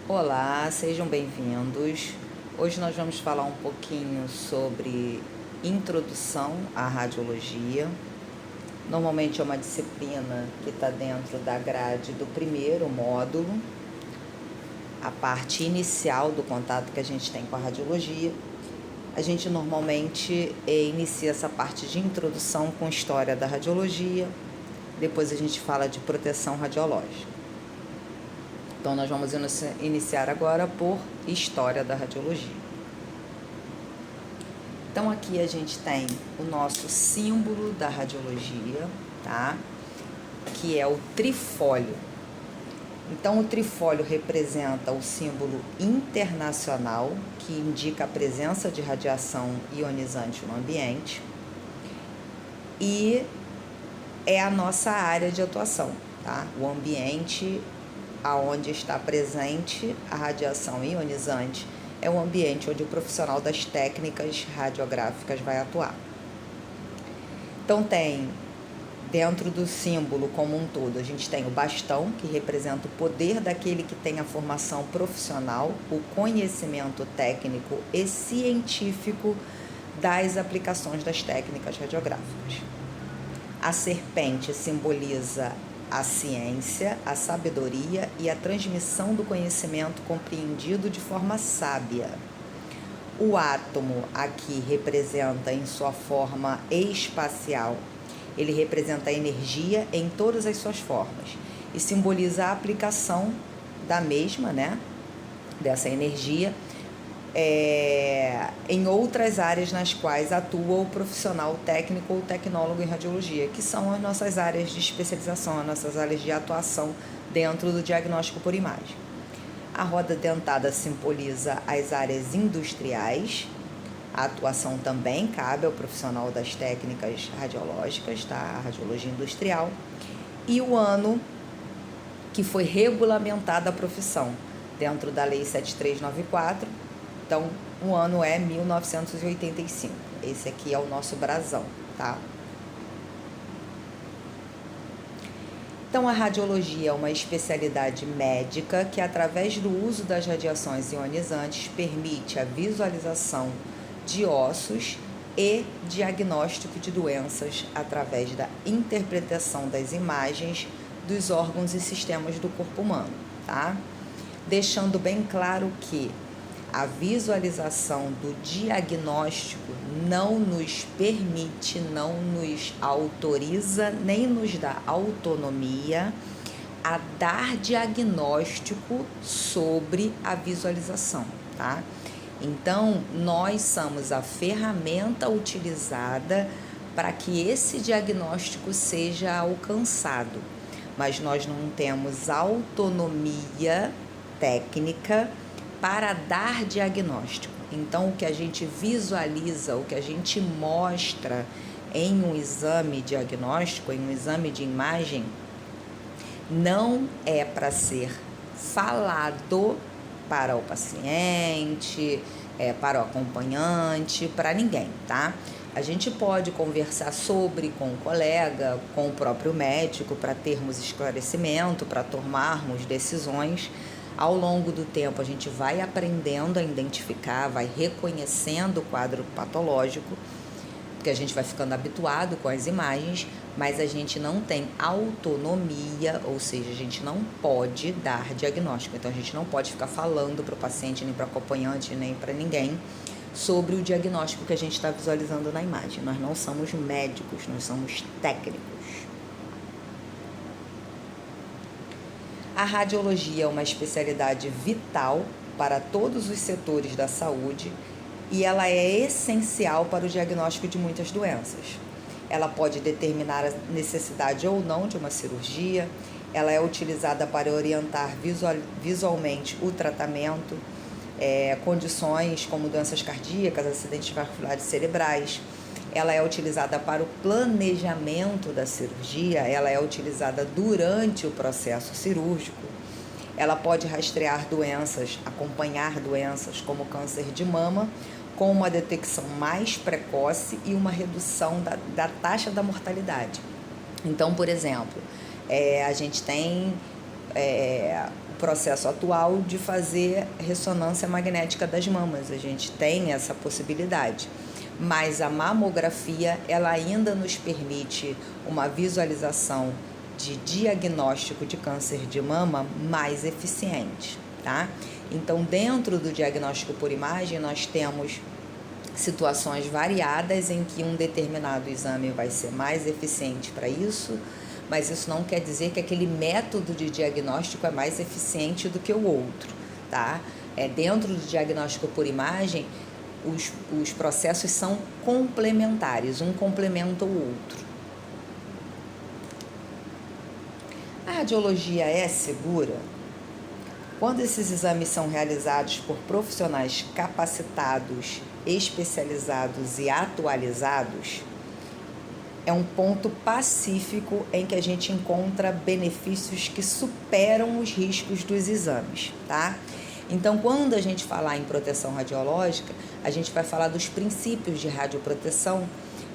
Olá, sejam bem-vindos. Hoje nós vamos falar um pouquinho sobre introdução à radiologia. Normalmente é uma disciplina que está dentro da grade do primeiro módulo, a parte inicial do contato que a gente tem com a radiologia. A gente normalmente inicia essa parte de introdução com história da radiologia, depois a gente fala de proteção radiológica. Então, nós vamos iniciar agora por história da radiologia. Então, aqui a gente tem o nosso símbolo da radiologia, tá? Que é o trifólio. Então, o trifólio representa o símbolo internacional, que indica a presença de radiação ionizante no ambiente, e é a nossa área de atuação, tá? O ambiente aonde está presente a radiação ionizante é o ambiente onde o profissional das técnicas radiográficas vai atuar. Então tem, dentro do símbolo como um todo, a gente tem o bastão, que representa o poder daquele que tem a formação profissional, o conhecimento técnico e científico das aplicações das técnicas radiográficas. A serpente simboliza a ciência, a sabedoria e a transmissão do conhecimento compreendido de forma sábia. O átomo aqui representa em sua forma espacial. Ele representa a energia em todas as suas formas e simboliza a aplicação da mesma, dessa energia, em outras áreas nas quais atua o profissional técnico ou tecnólogo em radiologia, que são as nossas áreas de especialização, as nossas áreas de atuação dentro do diagnóstico por imagem. A roda dentada simboliza as áreas industriais. A atuação também cabe ao profissional das técnicas radiológicas, tá? A radiologia industrial. E o ano que foi regulamentada a profissão, dentro da Lei 7394, então o ano é 1985. Esse aqui é o nosso brasão, tá? Então, a radiologia é uma especialidade médica que, através do uso das radiações ionizantes, permite a visualização de ossos e diagnóstico de doenças através da interpretação das imagens dos órgãos e sistemas do corpo humano, tá? Deixando bem claro que a visualização do diagnóstico não nos permite, não nos autoriza, nem nos dá autonomia a dar diagnóstico sobre a visualização, tá? Então, nós somos a ferramenta utilizada para que esse diagnóstico seja alcançado, mas nós não temos autonomia técnica para dar diagnóstico. Então, o que a gente visualiza, o que a gente mostra em um exame diagnóstico, em um exame de imagem, não é para ser falado para o paciente, para o acompanhante, para ninguém, tá? A gente pode conversar sobre com o colega, com o próprio médico, para termos esclarecimento, para tomarmos decisões. Ao longo do tempo, a gente vai aprendendo a identificar, vai reconhecendo o quadro patológico, porque a gente vai ficando habituado com as imagens, mas a gente não tem autonomia, ou seja, a gente não pode dar diagnóstico. Então, a gente não pode ficar falando para o paciente, nem para o acompanhante, nem para ninguém sobre o diagnóstico que a gente está visualizando na imagem. Nós não somos médicos, nós somos técnicos. A radiologia é uma especialidade vital para todos os setores da saúde e ela é essencial para o diagnóstico de muitas doenças. Ela pode determinar a necessidade ou não de uma cirurgia, ela é utilizada para orientar visualmente o tratamento, condições como doenças cardíacas, acidentes vasculares cerebrais. Ela é utilizada para o planejamento da cirurgia, ela é utilizada durante o processo cirúrgico. Ela pode rastrear doenças, acompanhar doenças como câncer de mama, com uma detecção mais precoce e uma redução da taxa da mortalidade. Então, por exemplo, a gente tem processo atual de fazer ressonância magnética das mamas. A gente tem essa possibilidade. Mas a mamografia, ela ainda nos permite uma visualização de diagnóstico de câncer de mama mais eficiente, tá? Então, dentro do diagnóstico por imagem, nós temos situações variadas em que um determinado exame vai ser mais eficiente para isso, mas isso não quer dizer que aquele método de diagnóstico é mais eficiente do que o outro, tá? Dentro do diagnóstico por imagem, os processos são complementares, um complementa o outro. A radiologia é segura? Quando esses exames são realizados por profissionais capacitados, especializados e atualizados, é um ponto pacífico em que a gente encontra benefícios que superam os riscos dos exames, tá? Então, quando a gente falar em proteção radiológica, a gente vai falar dos princípios de radioproteção,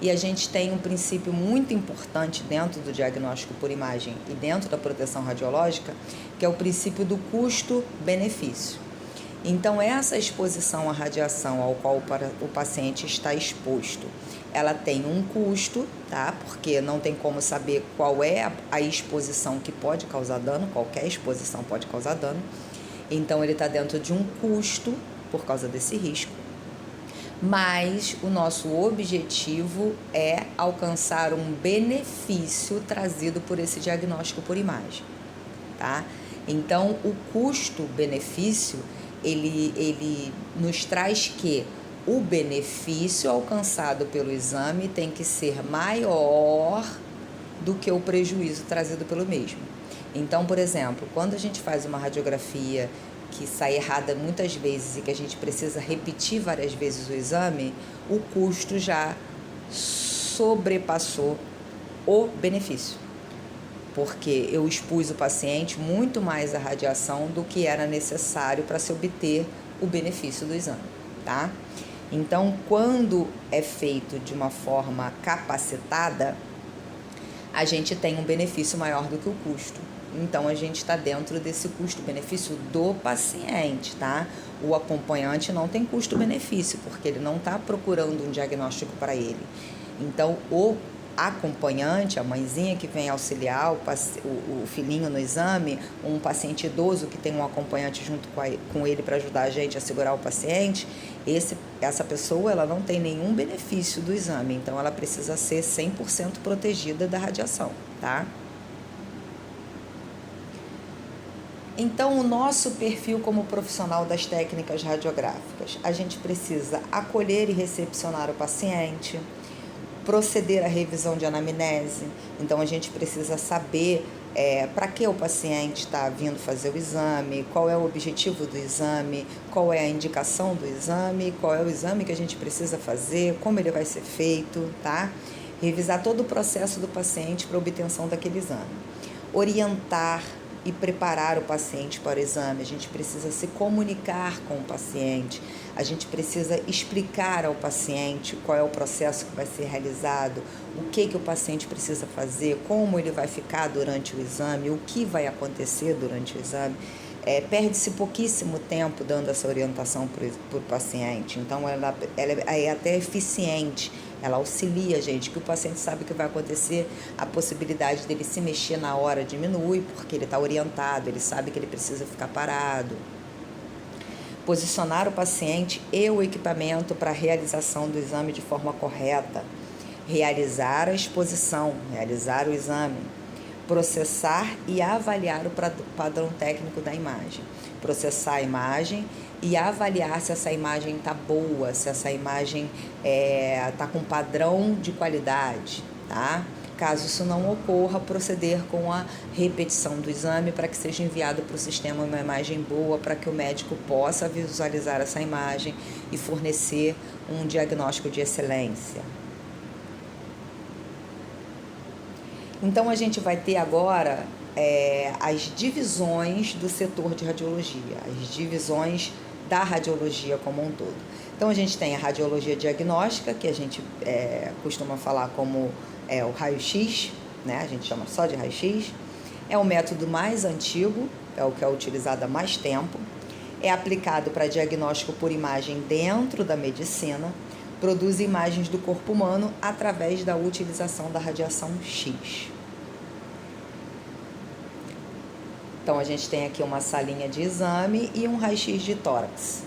e a gente tem um princípio muito importante dentro do diagnóstico por imagem e dentro da proteção radiológica, que é o princípio do custo-benefício. Então, essa exposição à radiação ao qual o paciente está exposto, ela tem um custo, tá? Porque não tem como saber qual é a exposição que pode causar dano, qualquer exposição pode causar dano. Então, ele está dentro de um custo por causa desse risco. Mas o nosso objetivo é alcançar um benefício trazido por esse diagnóstico por imagem, tá? Então, o custo-benefício, ele nos traz que o benefício alcançado pelo exame tem que ser maior do que o prejuízo trazido pelo mesmo. Então, por exemplo, quando a gente faz uma radiografia que sai errada muitas vezes e que a gente precisa repetir várias vezes o exame, o custo já sobrepassou o benefício, porque eu expus o paciente muito mais à radiação do que era necessário para se obter o benefício do exame, tá? Então, quando é feito de uma forma capacitada, a gente tem um benefício maior do que o custo. Então, a gente está dentro desse custo-benefício do paciente, tá? O acompanhante não tem custo-benefício, porque ele não está procurando um diagnóstico para ele. Então, o acompanhante, a mãezinha que vem auxiliar o filhinho no exame, um paciente idoso que tem um acompanhante junto com ele para ajudar a gente a segurar o paciente, essa pessoa ela não tem nenhum benefício do exame, então ela precisa ser 100% protegida da radiação, tá? Então, o nosso perfil como profissional das técnicas radiográficas, a gente precisa acolher e recepcionar o paciente, proceder à revisão de anamnese. Então, a gente precisa saber para que o paciente está vindo fazer o exame, qual é o objetivo do exame, qual é a indicação do exame, qual é o exame que a gente precisa fazer, como ele vai ser feito, tá? Revisar todo o processo do paciente para a obtenção daquele exame. Orientar e preparar o paciente para o exame, a gente precisa se comunicar com o paciente, a gente precisa explicar ao paciente qual é o processo que vai ser realizado, o que o paciente precisa fazer, como ele vai ficar durante o exame, o que vai acontecer durante o exame. Perde-se pouquíssimo tempo dando essa orientação para o paciente, então ela é até eficiente. Ela auxilia a gente, que o paciente sabe o que vai acontecer, a possibilidade dele se mexer na hora diminui, porque ele está orientado, ele sabe que ele precisa ficar parado. Posicionar o paciente e o equipamento para a realização do exame de forma correta. Realizar a exposição, realizar o exame. Processar e avaliar o padrão técnico da imagem. Processar a imagem e avaliar se essa imagem está boa, se essa imagem está com padrão de qualidade, tá? Caso isso não ocorra, proceder com a repetição do exame para que seja enviado para o sistema uma imagem boa, para que o médico possa visualizar essa imagem e fornecer um diagnóstico de excelência. Então, a gente vai ter agora as divisões do setor de radiologia, as divisões da radiologia como um todo. Então, a gente tem a radiologia diagnóstica, que a gente costuma falar como o raio-x, né? A gente chama só de raio-x. É o método mais antigo, é o que é utilizado há mais tempo. É aplicado para diagnóstico por imagem dentro da medicina. Produz imagens do corpo humano através da utilização da radiação X. Então, a gente tem aqui uma salinha de exame e um raio-x de tórax.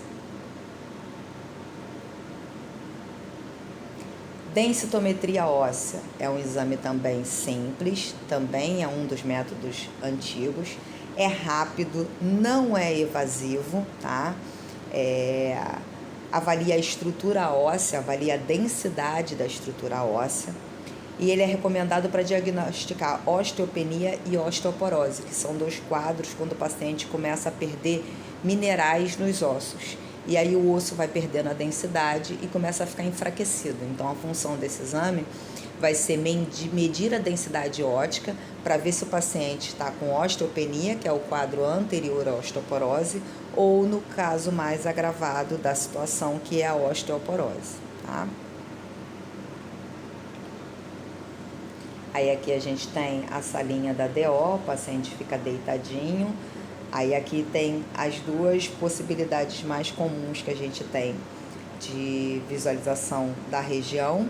Densitometria óssea é um exame também simples, também é um dos métodos antigos. É rápido, não é evasivo, tá? Avalia a estrutura óssea, avalia a densidade da estrutura óssea. E ele é recomendado para diagnosticar osteopenia e osteoporose, que são 2 quadros quando o paciente começa a perder minerais nos ossos. E aí o osso vai perdendo a densidade e começa a ficar enfraquecido. Então, a função desse exame vai ser medir a densidade ótica para ver se o paciente está com osteopenia, que é o quadro anterior à osteoporose, ou no caso mais agravado da situação, que é a osteoporose, tá? Aí aqui a gente tem a salinha da DO, o paciente fica deitadinho. Aí aqui tem as 2 possibilidades mais comuns que a gente tem de visualização da região,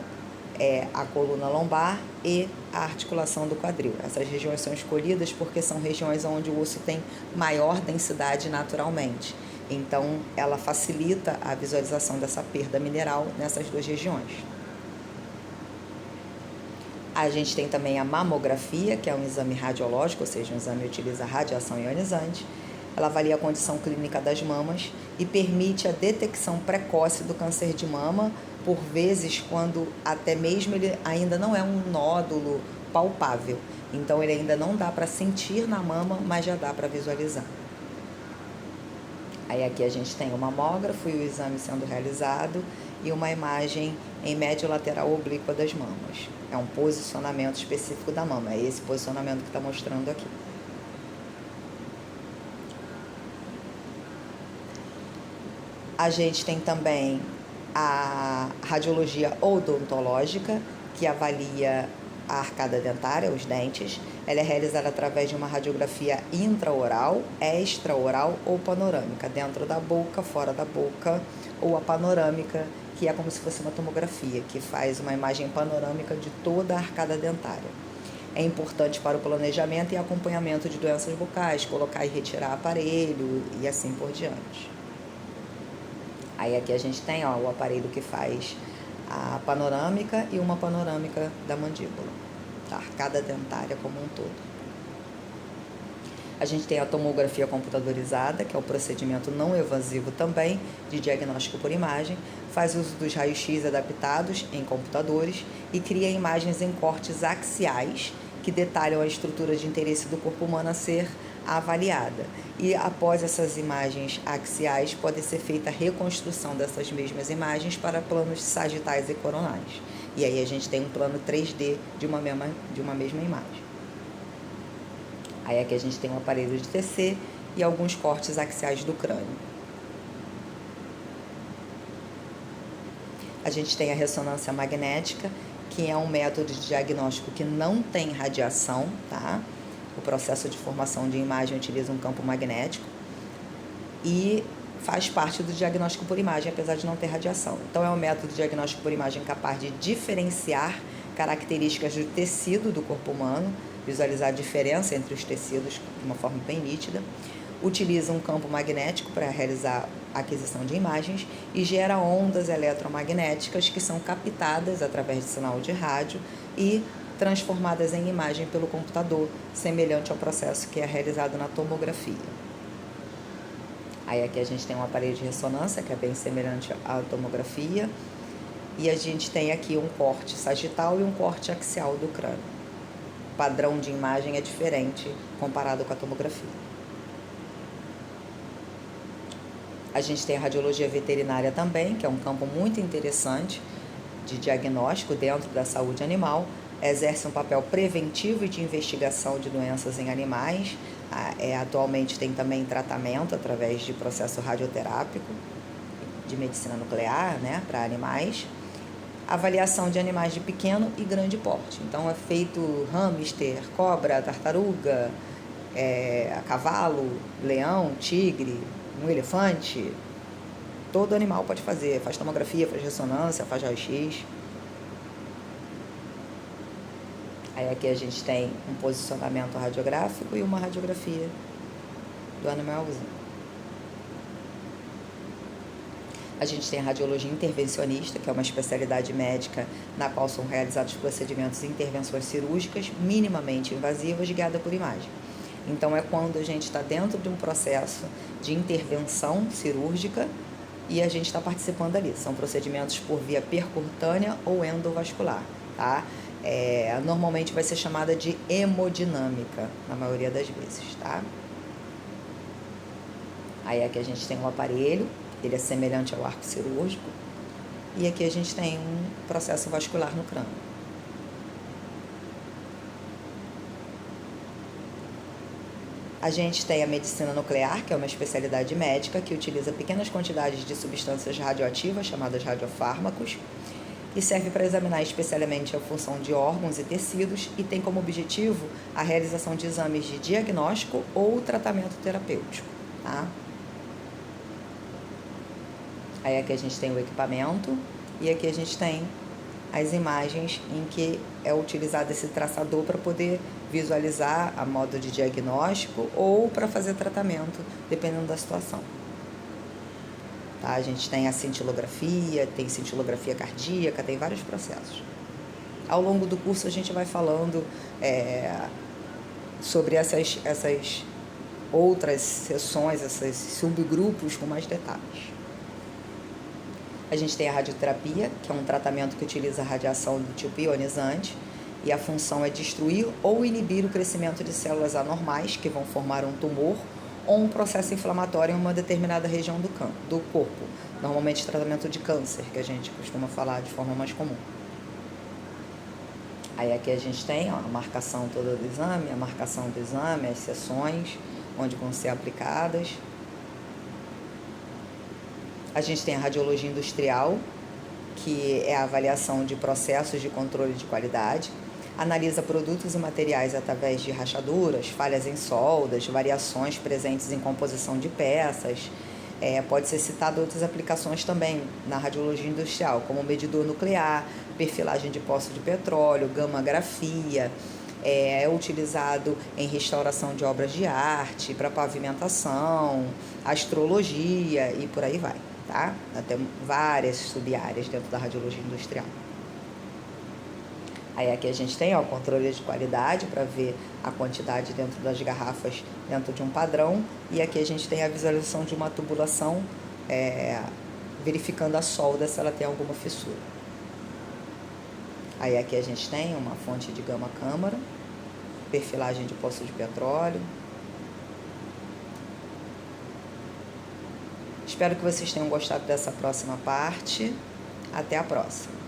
a coluna lombar e a articulação do quadril. Essas regiões são escolhidas porque são regiões onde o osso tem maior densidade naturalmente. Então, ela facilita a visualização dessa perda mineral nessas 2 regiões. A gente tem também a mamografia, que é um exame radiológico, ou seja, um exame que utiliza radiação ionizante. Ela avalia a condição clínica das mamas e permite a detecção precoce do câncer de mama, por vezes quando até mesmo ele ainda não é um nódulo palpável. Então, ele ainda não dá para sentir na mama, mas já dá para visualizar. Aí aqui a gente tem o mamógrafo e o exame sendo realizado e uma imagem em médio lateral oblíqua das mamas. É um posicionamento específico da mama, é esse posicionamento que está mostrando aqui. A gente tem também a radiologia odontológica, que avalia a arcada dentária, os dentes. Ela é realizada através de uma radiografia intraoral, extraoral ou panorâmica, dentro da boca, fora da boca, ou a panorâmica, que é como se fosse uma tomografia, que faz uma imagem panorâmica de toda a arcada dentária. É importante para o planejamento e acompanhamento de doenças bucais, colocar e retirar aparelho e assim por diante. Aí aqui a gente tem o aparelho que faz a panorâmica e uma panorâmica da mandíbula, da arcada dentária como um todo. A gente tem a tomografia computadorizada, que é o procedimento não evasivo também de diagnóstico por imagem, faz uso dos raios-x adaptados em computadores e cria imagens em cortes axiais que detalham a estrutura de interesse do corpo humano a ser avaliada. E após essas imagens axiais, pode ser feita a reconstrução dessas mesmas imagens para planos sagitais e coronais. E aí a gente tem um plano 3D de uma mesma imagem. Aí aqui a gente tem um aparelho de TC e alguns cortes axiais do crânio. A gente tem a ressonância magnética, que é um método de diagnóstico que não tem radiação, tá? O processo de formação de imagem utiliza um campo magnético e faz parte do diagnóstico por imagem, apesar de não ter radiação. Então, é um método de diagnóstico por imagem capaz de diferenciar características do tecido do corpo humano, visualizar a diferença entre os tecidos de uma forma bem nítida, utiliza um campo magnético para realizar a aquisição de imagens e gera ondas eletromagnéticas que são captadas através de sinal de rádio e transformadas em imagem pelo computador, semelhante ao processo que é realizado na tomografia. Aí aqui a gente tem um aparelho de ressonância, que é bem semelhante à tomografia, e a gente tem aqui um corte sagital e um corte axial do crânio. O padrão de imagem é diferente comparado com a tomografia. A gente tem a radiologia veterinária também, que é um campo muito interessante de diagnóstico dentro da saúde animal, exerce um papel preventivo e de investigação de doenças em animais. Atualmente tem também tratamento através de processo radioterápico, de medicina nuclear, né, para animais. Avaliação de animais de pequeno e grande porte. Então, é feito hamster, cobra, tartaruga, cavalo, leão, tigre, um elefante. Todo animal pode fazer, faz tomografia, faz ressonância, faz raio-x. Aí aqui a gente tem um posicionamento radiográfico e uma radiografia do animalzinho. A gente tem a radiologia intervencionista, que é uma especialidade médica na qual são realizados procedimentos e intervenções cirúrgicas minimamente invasivas guiadas por imagem. Então, é quando a gente está dentro de um processo de intervenção cirúrgica e a gente está participando ali. São procedimentos por via percutânea ou endovascular, tá? Normalmente vai ser chamada de hemodinâmica, na maioria das vezes, tá? Aí aqui a gente tem um aparelho, ele é semelhante ao arco cirúrgico, e aqui a gente tem um processo vascular no crânio. A gente tem a medicina nuclear, que é uma especialidade médica que utiliza pequenas quantidades de substâncias radioativas, chamadas radiofármacos, e serve para examinar especialmente a função de órgãos e tecidos e tem como objetivo a realização de exames de diagnóstico ou tratamento terapêutico, tá? Aí aqui a gente tem o equipamento e aqui a gente tem as imagens em que é utilizado esse traçador para poder visualizar a modo de diagnóstico ou para fazer tratamento, dependendo da situação. Tá? A gente tem a cintilografia, tem cintilografia cardíaca, tem vários processos. Ao longo do curso a gente vai falando sobre essas outras seções, esses subgrupos com mais detalhes. A gente tem a radioterapia, que é um tratamento que utiliza radiação do tipo ionizante e a função é destruir ou inibir o crescimento de células anormais que vão formar um tumor ou um processo inflamatório em uma determinada região do corpo. Normalmente tratamento de câncer, que a gente costuma falar de forma mais comum. Aí aqui a gente tem a marcação toda do exame, a marcação do exame, as sessões onde vão ser aplicadas. A gente tem a radiologia industrial, que é a avaliação de processos de controle de qualidade, analisa produtos e materiais através de rachaduras, falhas em soldas, variações presentes em composição de peças. Pode ser citado outras aplicações também na radiologia industrial, como medidor nuclear, perfilagem de poço de petróleo, gammagrafia, é utilizado em restauração de obras de arte, para pavimentação, astrologia e por aí vai. Tá? Até várias sub-áreas dentro da radiologia industrial. Aí aqui a gente tem o controle de qualidade para ver a quantidade dentro das garrafas dentro de um padrão. E aqui a gente tem a visualização de uma tubulação, verificando a solda se ela tem alguma fissura. Aí aqui a gente tem uma fonte de gama-câmara, perfilagem de poço de petróleo. Espero que vocês tenham gostado dessa próxima parte. Até a próxima.